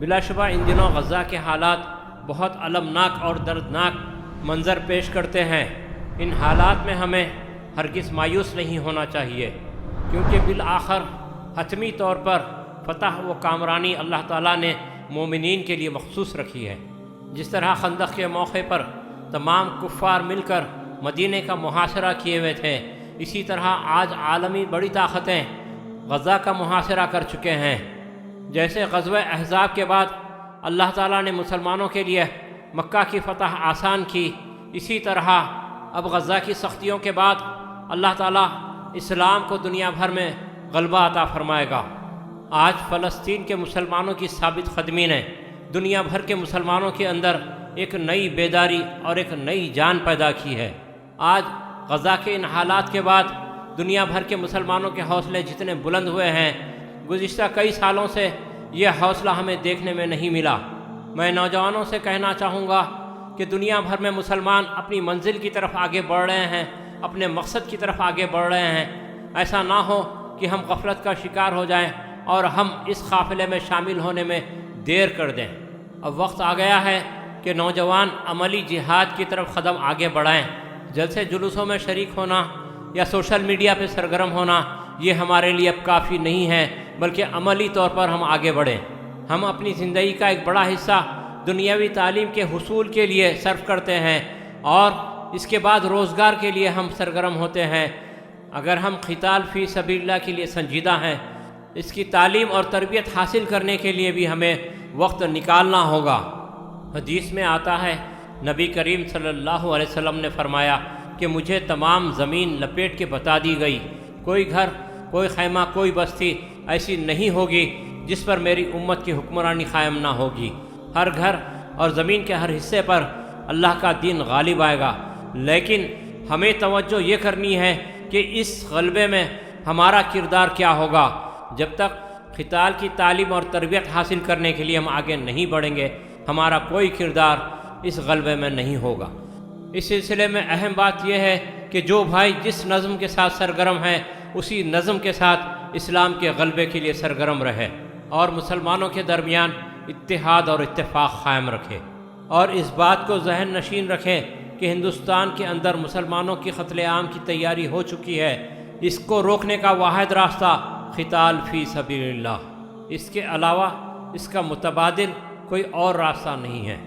بلا شبہ ان دنوں غزہ کے حالات بہت المناک اور دردناک منظر پیش کرتے ہیں۔ ان حالات میں ہمیں ہرگز مایوس نہیں ہونا چاہیے، کیونکہ بالآخر حتمی طور پر فتح و کامرانی اللہ تعالیٰ نے مومنین کے لیے مخصوص رکھی ہے۔ جس طرح خندق کے موقع پر تمام کفار مل کر مدینہ کا محاصرہ کیے ہوئے تھے، اسی طرح آج عالمی بڑی طاقتیں غزہ کا محاصرہ کر چکے ہیں۔ جیسے غزوہ احزاب کے بعد اللہ تعالیٰ نے مسلمانوں کے لیے مکہ کی فتح آسان کی، اسی طرح اب غزہ کی سختیوں کے بعد اللہ تعالیٰ اسلام کو دنیا بھر میں غلبہ عطا فرمائے گا۔ آج فلسطین کے مسلمانوں کی ثابت قدمی نے دنیا بھر کے مسلمانوں کے اندر ایک نئی بیداری اور ایک نئی جان پیدا کی ہے۔ آج غزہ کے ان حالات کے بعد دنیا بھر کے مسلمانوں کے حوصلے جتنے بلند ہوئے ہیں، گزشتہ کئی سالوں سے یہ حوصلہ ہمیں دیکھنے میں نہیں ملا۔ میں نوجوانوں سے کہنا چاہوں گا کہ دنیا بھر میں مسلمان اپنی منزل کی طرف آگے بڑھ رہے ہیں، اپنے مقصد کی طرف آگے بڑھ رہے ہیں۔ ایسا نہ ہو کہ ہم غفلت کا شکار ہو جائیں اور ہم اس قافلے میں شامل ہونے میں دیر کر دیں۔ اب وقت آ گیا ہے کہ نوجوان عملی جہاد کی طرف قدم آگے بڑھائیں۔ جلسے جلوسوں میں شریک ہونا یا سوشل میڈیا پہ سرگرم ہونا یہ ہمارے لیے اب کافی نہیں ہے، بلکہ عملی طور پر ہم آگے بڑھیں۔ ہم اپنی زندگی کا ایک بڑا حصہ دنیاوی تعلیم کے حصول کے لیے صرف کرتے ہیں اور اس کے بعد روزگار کے لیے ہم سرگرم ہوتے ہیں۔ اگر ہم قتال فی سبیل اللہ کے لیے سنجیدہ ہیں، اس کی تعلیم اور تربیت حاصل کرنے کے لیے بھی ہمیں وقت نکالنا ہوگا۔ حدیث میں آتا ہے، نبی کریم صلی اللہ علیہ وسلم نے فرمایا کہ مجھے تمام زمین لپیٹ کے بتا دی گئی، کوئی گھر، کوئی خیمہ، کوئی بستی ایسی نہیں ہوگی جس پر میری امت کی حکمرانی قائم نہ ہوگی۔ ہر گھر اور زمین کے ہر حصے پر اللہ کا دین غالب آئے گا، لیکن ہمیں توجہ یہ کرنی ہے کہ اس غلبے میں ہمارا کردار کیا ہوگا۔ جب تک قتال کی تعلیم اور تربیت حاصل کرنے کے لیے ہم آگے نہیں بڑھیں گے، ہمارا کوئی کردار اس غلبے میں نہیں ہوگا۔ اس سلسلے میں اہم بات یہ ہے کہ جو بھائی جس نظم کے ساتھ سرگرم ہے، اسی نظم کے ساتھ اسلام کے غلبے کے لیے سرگرم رہے اور مسلمانوں کے درمیان اتحاد اور اتفاق قائم رکھے، اور اس بات کو ذہن نشین رکھیں کہ ہندوستان کے اندر مسلمانوں کی قتل عام کی تیاری ہو چکی ہے۔ اس کو روکنے کا واحد راستہ قتال فی سبیل اللہ، اس کے علاوہ اس کا متبادل کوئی اور راستہ نہیں ہے۔